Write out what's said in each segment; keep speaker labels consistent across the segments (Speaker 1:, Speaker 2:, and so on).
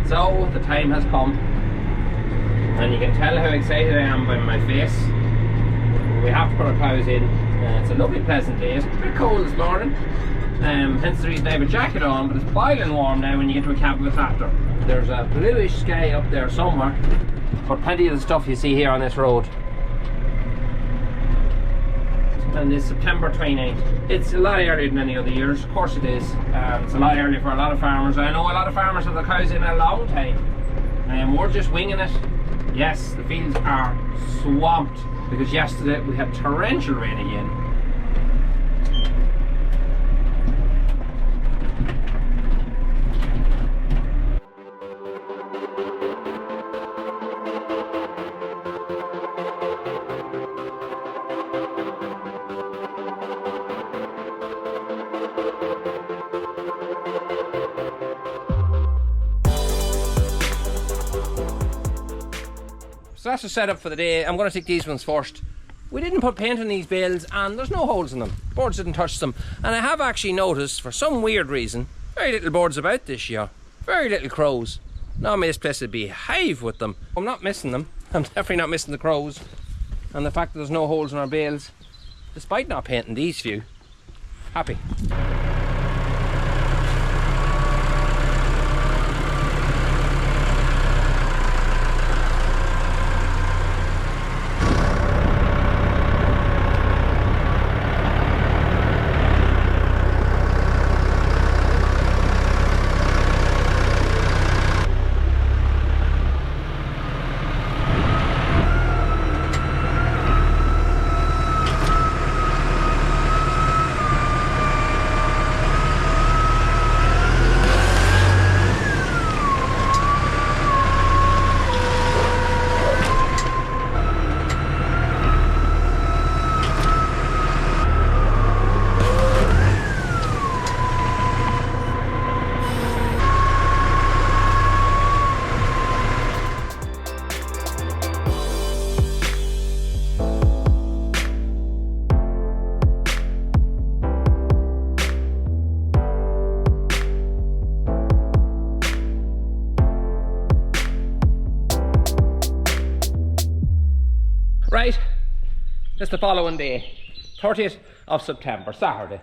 Speaker 1: So the time has come, and you can tell how excited I am by my face. We have to put our cows in. It's a lovely pleasant day. It's a bit cold this morning, hence the reason I have a jacket on, but it's boiling warm now when you get to a cab of a tractor. There's a bluish sky up there somewhere, but plenty of the stuff you see here on this road. And it's September 29th. It's a lot earlier than any other years, of course it is. It's a lot earlier for a lot of farmers. I know a lot of farmers have their cows in a long time, and we're just winging it. Yes, the fields are swamped because yesterday we had torrential rain again. So that's the setup for the day. I'm going to take these ones first. We didn't put paint on these bales and there's no holes in them. Birds didn't touch them. And I have actually noticed, for some weird reason, very little birds about this year. Very little crows. Normally this place would be a hive with them. I'm not missing them. I'm definitely not missing the crows. And the fact that there's no holes in our bales, despite not painting these few. Happy. Right, it's the following day, 30th of September, Saturday,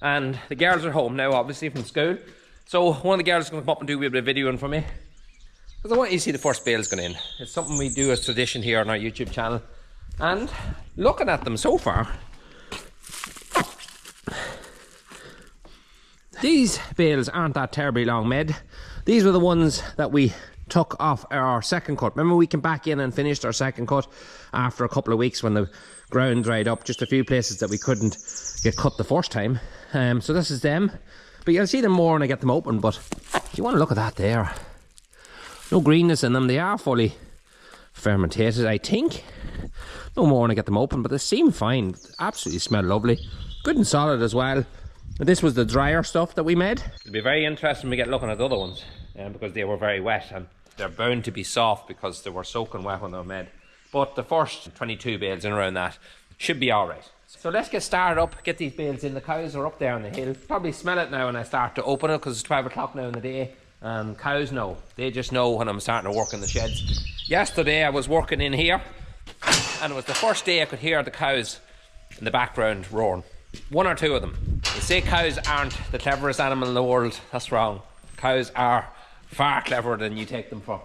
Speaker 1: and the girls are home now, obviously, from school. So one of the girls is going to come up and do a bit of videoing for me, because I want you to see the first bales going in. It's something we do as tradition here on our YouTube channel, and looking at them so far, these bales aren't that terribly long made. These were the ones that we took off our second cut. Remember, we came back in and finished our second cut after a couple of weeks when the ground dried up. Just a few places that we couldn't get cut the first time. So this is them, but you'll see them more when I get them open. But you want to look at that there, no greenness in them. They are fully fermented, I think. No more when I get them open, but they seem fine. Absolutely smell lovely, good and solid as well. This was the drier stuff that we made. It'll be very interesting when we get looking at the other ones, because they were very wet and they're bound to be soft because they were soaking wet when they were made. But the first 22 bales in around that should be alright. So let's get started up, get these bales in. The cows are up there on the hill. Probably smell it now when I start to open it, because it's 12 o'clock now in the day. And cows know. They just know when I'm starting to work in the sheds. Yesterday I was working in here, and it was the first day I could hear the cows in the background roaring. One or two of them. They say cows aren't the cleverest animal in the world. That's wrong. Cows are far cleverer than you take them for.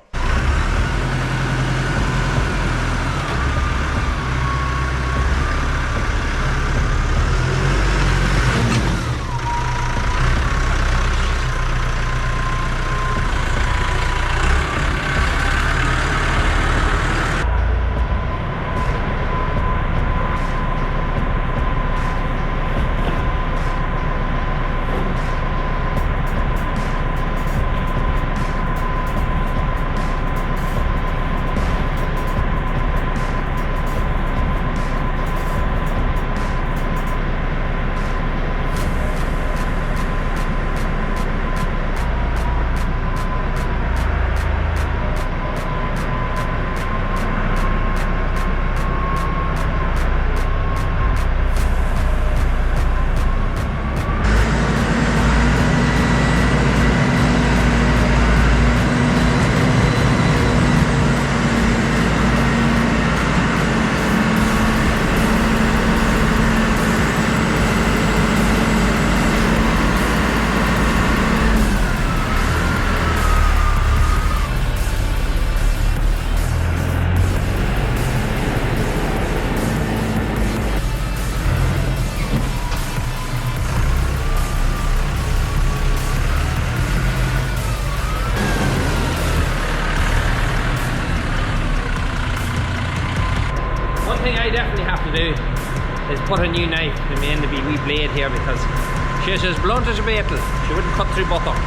Speaker 1: definitely have to do is put a new knife in the end of the wee blade here, because she's as blunt as a beetle. She wouldn't cut through butter.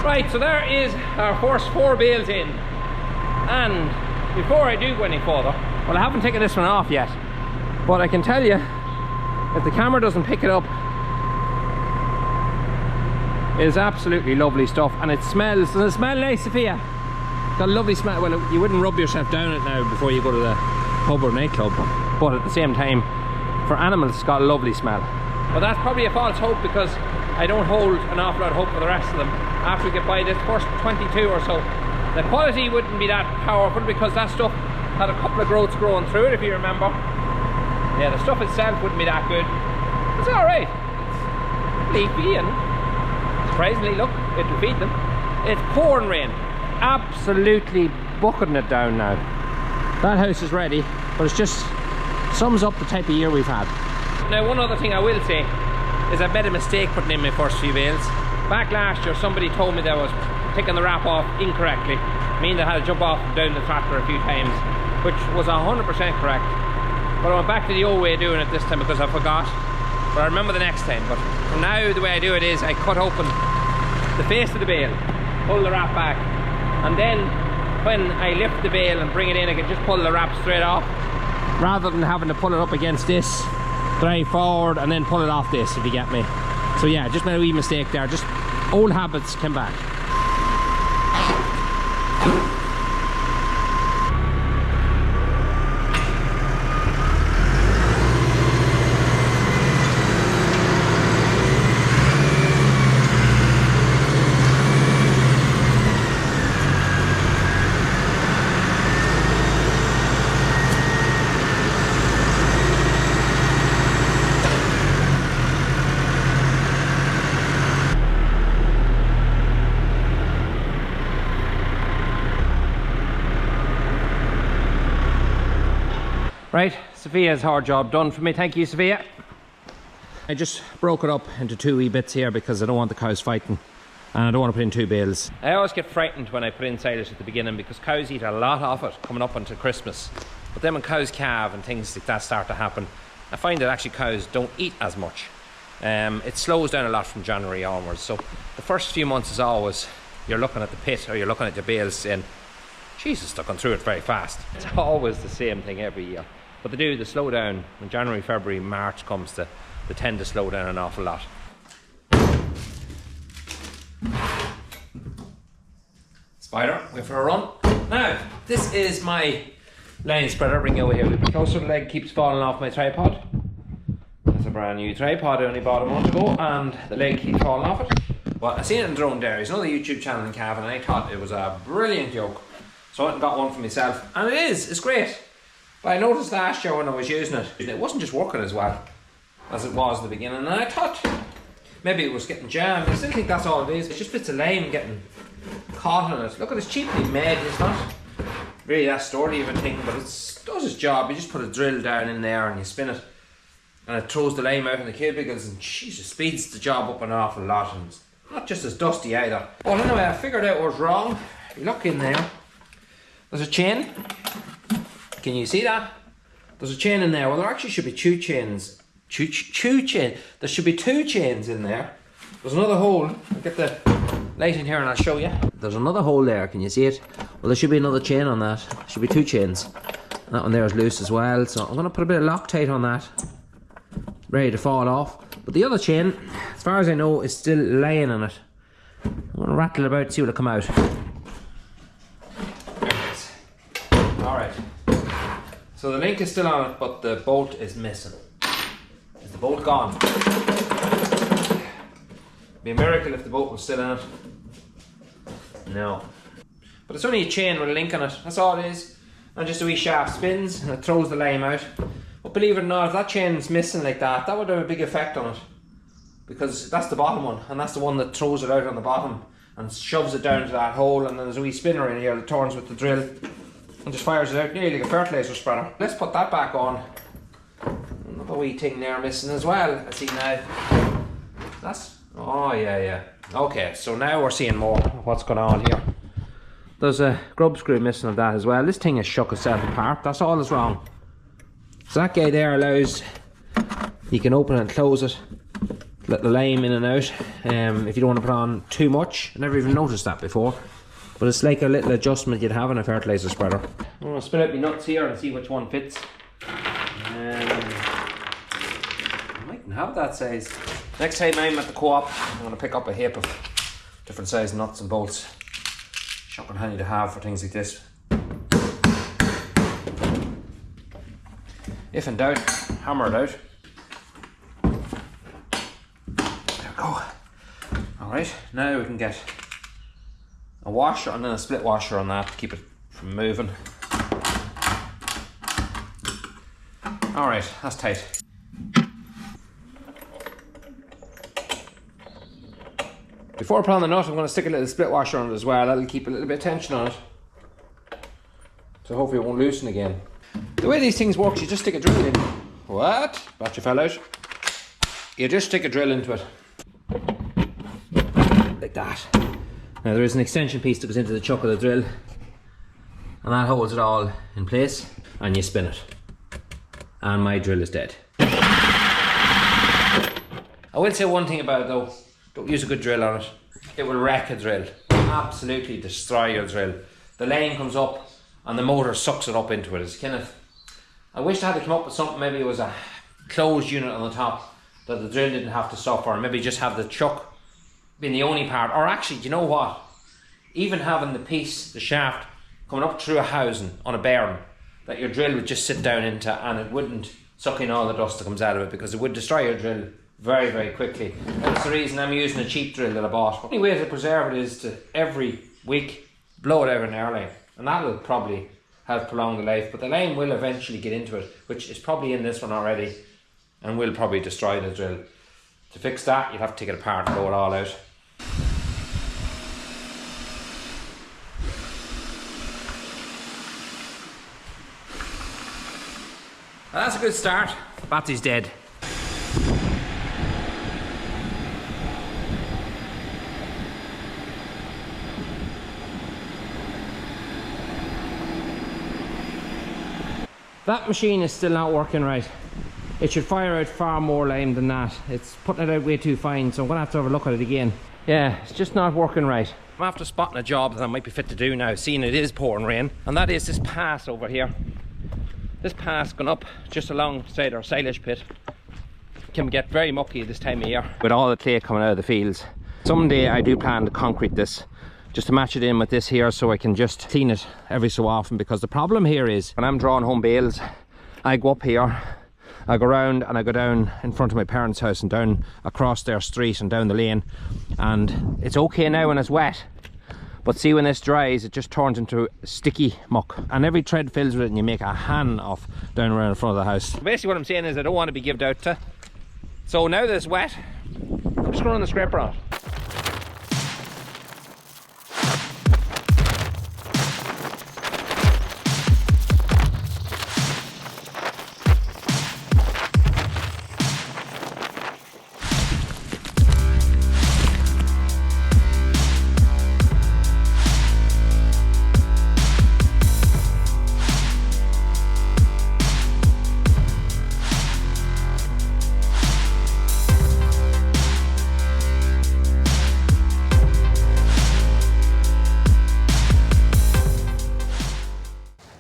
Speaker 1: Right, so there is our first 4 bales in, and before I do go any further, well, I haven't taken this one off yet, but I can tell you, if the camera doesn't pick it up, it is absolutely lovely stuff, and it smells. Does it smell nice, Sophia? It's got a lovely smell. Well, you wouldn't rub yourself down it now before you go to the pub or nightclub, but at the same time, for animals, it's got a lovely smell. But that's probably a false hope, because I don't hold an awful lot of hope for the rest of them. After we get by this first 22 or so, the quality wouldn't be that powerful, because that stuff had a couple of growths growing through it, if you remember. Yeah, the stuff itself wouldn't be that good. It's alright. It's leafy, and surprisingly, look, it'll feed them. It's pouring rain. Absolutely bucketing it down now. That house is ready, but it just sums up the type of year we've had. Now, one other thing I will say is I made a mistake putting in my first few bales. Back last year, somebody told me that I was taking the wrap off incorrectly, meaning I had to jump off and down the tractor a few times, which was 100% correct. But I went back to the old way of doing it this time because I forgot. But I remember the next time. But for now, the way I do it is I cut open the face of the bale, pull the wrap back, and then when I lift the bale and bring it in, I can just pull the wrap straight off, rather than having to pull it up against this, drive forward, and then pull it off this, if you get me. So yeah, just made a wee mistake there. Just old habits came back. Right, Sophia's hard job done for me. Thank you, Sophia. I just broke it up into 2 wee bits here because I don't want the cows fighting, and I don't want to put in 2 bales. I always get frightened when I put in silage at the beginning because cows eat a lot of it coming up until Christmas. But then when cows calve and things like that start to happen, I find that actually cows don't eat as much. It slows down a lot from January onwards. So the first few months is always, you're looking at the pit or you're looking at your bales saying, Jesus, they're going through it very fast. It's always the same thing every year. But they slow down. When January, February, March comes, they tend to slow down an awful lot. Spider, wait for a run. Now, this is my line spreader. Bring it over here a bit closer. The leg keeps falling off my tripod. It's a brand new tripod. I only bought it a month ago, and the leg keeps falling off it. Well, I seen it in Drone Dairies, another YouTube channel in Cavan, and I thought it was a brilliant joke. So I went and got one for myself, and it's great. But I noticed last year when I was using it, it wasn't just working as well as it was at the beginning, and I thought maybe it was getting jammed. I still think that's all it is. It's just bits of lime getting caught in it. Look at it's cheaply made. It's not really that sturdy even thing, but it does its job. You just put a drill down in there and you spin it, and it throws the lime out in the cubicles, and Jesus, speeds the job up an awful lot, and it's not just as dusty either. Well, anyway, I figured out what was wrong. You look in there. There's a chain. Can you see that? There's a chain in there. Well, there actually should be two chains. There should be two chains in there. There's another hole. I'll get the light in here and I'll show you. There's another hole there. Can you see it? Well, there should be another chain on that. There should be two chains. And that one there is loose as well. So I'm going to put a bit of Loctite on that. Ready to fall off. But the other chain, as far as I know, is still laying on it. I'm going to rattle it about to see what will come out. There it is. Alright. So the link is still on it, but the bolt is missing. Is the bolt gone? It'd be a miracle if the bolt was still in it. No. But it's only a chain with a link on it. That's all it is. And just a wee shaft spins and it throws the lime out. But believe it or not, if that chain's missing like that, that would have a big effect on it. Because that's the bottom one, and that's the one that throws it out on the bottom and shoves it down to that hole, and then there's a wee spinner in here that turns with the drill and just fires it out nearly like a fertiliser spreader. Let's put that back on. Another wee thing there missing as well, I see now. That's, oh yeah. Okay, so now we're seeing more of what's going on here. There's a grub screw missing of that as well. This thing has shook itself apart, that's all that's wrong. So that guy there allows, you can open it and close it, let the lime in and out, if you don't want to put on too much. I never even noticed that before, but it's like a little adjustment you'd have in a fertiliser spreader. I'm going to spit out my nuts here and see which one fits. I mightn't have that size. Next time I'm at the co-op, I'm going to pick up a heap of different size nuts and bolts. Shocking handy to have for things like this. If in doubt, hammer it out. There we go. Alright, now we can get a washer and then a split washer on that to keep it from moving. Alright, that's tight. Before applying the nut, I'm going to stick a little split washer on it as well. That'll keep a little bit of tension on it. So hopefully it won't loosen again. The way these things work, you just stick a drill in. What? Battery fell out. You just stick a drill into it. Like that. Now there is an extension piece that goes into the chuck of the drill. And that holds it all in place. And you spin it. And my drill is dead. I will say one thing about it though. Don't use a good drill on it. It will wreck a drill. Absolutely destroy your drill. The lane comes up and the motor sucks it up into it. It's kind of, I wish I had to come up with something, maybe it was a closed unit on the top that the drill didn't have to suffer, and maybe just have the chuck being the only part. Or actually, do you know what? Even having the piece, the shaft, coming up through a housing on a bearing that your drill would just sit down into, and it wouldn't suck in all the dust that comes out of it, because it would destroy your drill very, very quickly. That's the reason I'm using a cheap drill that I bought. The only way to preserve it is to every week blow it out of an air line, and that'll probably help prolong the life, but the lime will eventually get into it, which is probably in this one already, and will probably destroy the drill. To fix that, you'd have to take it apart and blow it all out. Well, that's a good start. The battery's dead. That machine is still not working right. It should fire out far more lime than that. It's putting it out way too fine, so I'm gonna have to have a look at it again. Yeah, it's just not working right. I'm after spotting a job that I might be fit to do now, seeing it is pouring rain, and that is this pass over here. This pass going up just alongside our silage pit can get very mucky this time of year with all the clay coming out of the fields. Someday I do plan to concrete this, just to match it in with this here, so I can just clean it every so often, because the problem here is when I'm drawing home bales, I go up here, I go round and I go down in front of my parents' house and down across their street and down the lane, and it's okay now when it's wet, but see, when this dries it just turns into sticky muck, and every tread fills with it and you make a hand off down around in front of the house. Basically what I'm saying is I don't want to be given out to, so now that it's wet, I'm just going to run the scraper on it.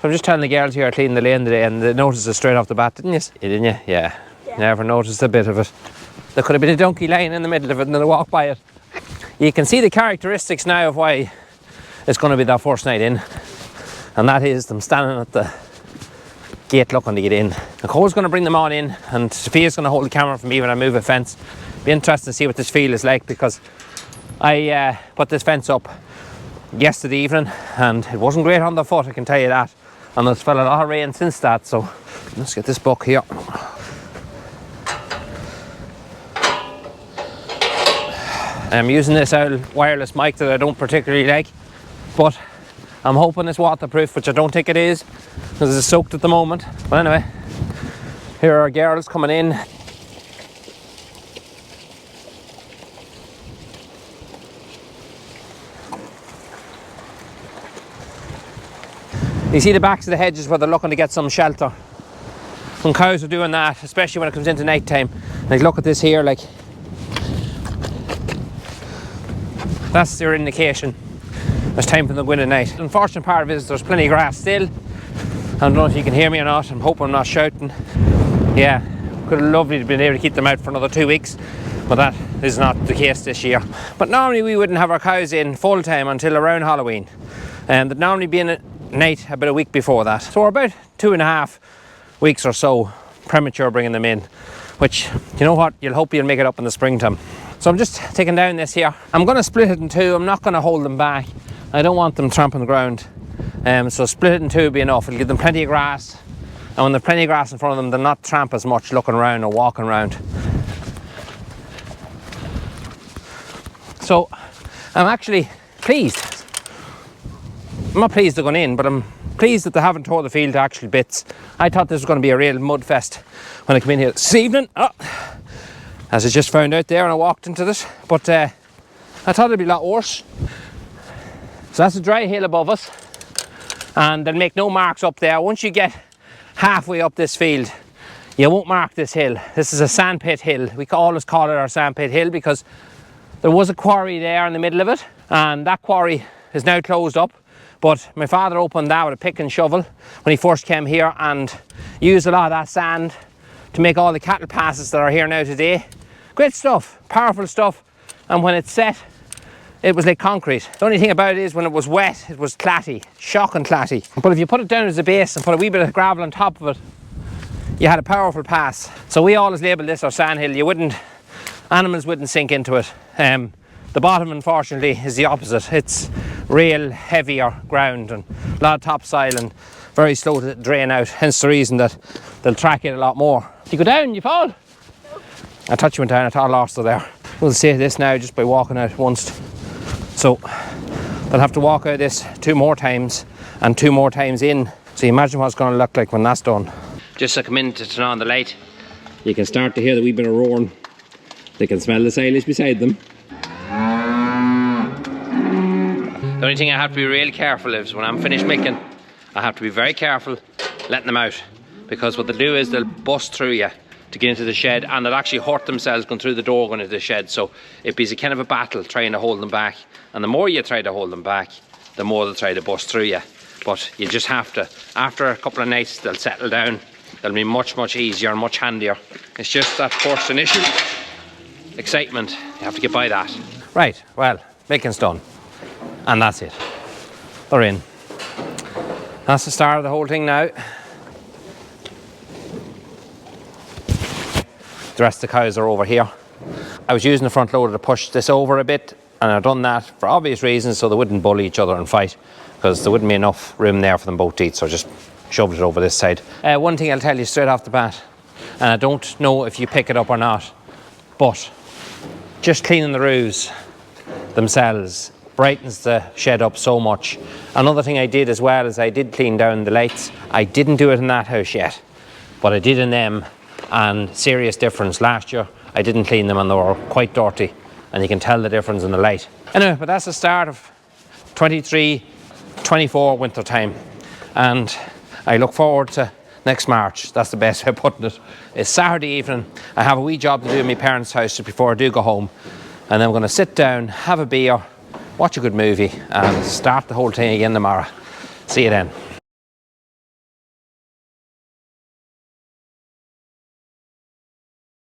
Speaker 1: So I'm just telling the girls here cleaning the lane today, and they noticed it straight off the bat, didn't you? Didn't you? Yeah. Never noticed a bit of it. There could have been a donkey lying in the middle of it and then I walked by it. You can see the characteristics now of why it's going to be their first night in. And that is them standing at the gate looking to get in. Nicole's going to bring them all in, and Sophia's going to hold the camera for me when I move a fence. Be interesting to see what this field is like, because I put this fence up yesterday evening and it wasn't great on the foot, I can tell you that. And there's fell a lot of rain since that, so let's get this buck here. I'm using this old wireless mic that I don't particularly like, but I'm hoping it's waterproof, which I don't think it is, because it's soaked at the moment. But anyway, here are our girls coming in. You see the backs of the hedges where they're looking to get some shelter. When cows are doing that, especially when it comes into night time. Like, look at this here, like, that's your indication it's time for them to go in at night. The unfortunate part of it is there's plenty of grass still. I don't know if you can hear me or not. I'm hoping I'm not shouting. Yeah, could have lovely to been able to keep them out for another 2 weeks, but that is not the case this year. But normally we wouldn't have our cows in full time until around Halloween, and they'd normally be in at night about a week before that. So we're about 2.5 weeks or so premature bringing them in, which, you know what, you'll hope you'll make it up in the springtime. So I'm just taking down this here. I'm going to split it in two. I'm not going to hold them back. I don't want them tramping the ground. So split it in two would be enough. It'll give them plenty of grass. And when there's plenty of grass in front of them, they'll not tramp as much looking around or walking around. So I'm actually pleased. I'm not pleased they're going in, but I'm pleased that they haven't tore the field to actual bits. I thought this was going to be a real mud fest when I came in here this evening. Oh, as I just found out there when I walked into this. But I thought it'd be a lot worse. So that's a dry hill above us. And they'll make no marks up there. Once you get halfway up this field, you won't mark this hill. This is a sandpit hill. We always call it our sandpit hill because there was a quarry there in the middle of it. And that quarry is now closed up. But my father opened that with a pick and shovel when he first came here and used a lot of that sand to make all the cattle passes that are here now today. Great stuff, powerful stuff. And when it's set, it was like concrete. The only thing about it is when it was wet, it was clatty, shocking clatty. But if you put it down as a base and put a wee bit of gravel on top of it, you had a powerful pass. So we always label this our sandhill. Animals wouldn't sink into it. The bottom, unfortunately, is the opposite. It's real heavier ground and a lot of topsoil and very slow to drain out. Hence the reason that they'll track it a lot more. You go down, you fall? No. I thought you went down, I thought I lost her there. We'll see this now just by walking out once. So they'll have to walk out this 2 more times and 2 more times in. So you imagine what it's going to look like when that's done. Just to come in to turn on the light, you can start to hear the wee bit of roaring. They can smell the silage beside them. The only thing I have to be really careful is when I'm finished milking, I have to be very careful letting them out, because what they'll do is they'll bust through you to get into the shed, and they'll actually hurt themselves going through the door going into the shed. So it be a kind of a battle trying to hold them back, and the more you try to hold them back, the more they'll try to bust through you. But you just have to, after a couple of nights they'll settle down. They'll be much easier and much handier. It's just that first initial excitement, you have to get by that. Right, well, milking's done. And that's it. They're in. That's the start of the whole thing now. The rest of the cows are over here. I was using the front loader to push this over a bit, and I've done that for obvious reasons so they wouldn't bully each other and fight, because there wouldn't be enough room there for them both to eat, so I just shoved it over this side. One thing I'll tell you straight off the bat, and I don't know if you pick it up or not, but just cleaning the roofs themselves brightens the shed up so much. Another thing I did as well is I did clean down the lights. I didn't do it in that house yet, but I did in them, and serious difference. Last year I didn't clean them and they were quite dirty, and you can tell the difference in the light. Anyway, but that's the start of 23-24 winter time, and I look forward to next March. That's the best way of putting it. It's Saturday evening. I have a wee job to do in my parents' house before I do go home, and then I'm going to sit down, have a beer, watch a good movie, and start the whole thing again tomorrow. See you then.